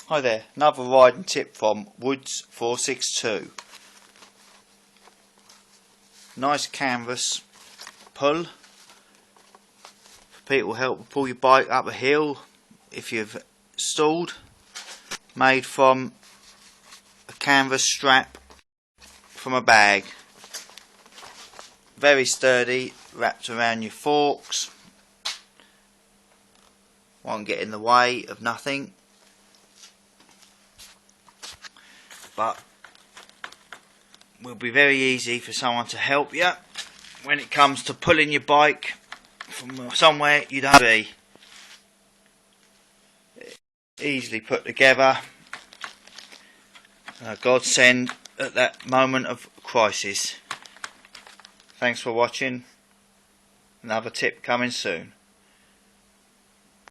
Hi there, another riding tip from Woods 462. Nice canvas pull for people to help pull your bike up a hill if you've stalled. Made from a canvas strap from a bag. Very sturdy, wrapped around your forks. Won't get in the way of nothing. But will be very easy for someone to help you when it comes to pulling your bike from somewhere you don't be. Easily put together. A godsend at that moment of crisis. Thanks for watching. Another tip coming soon.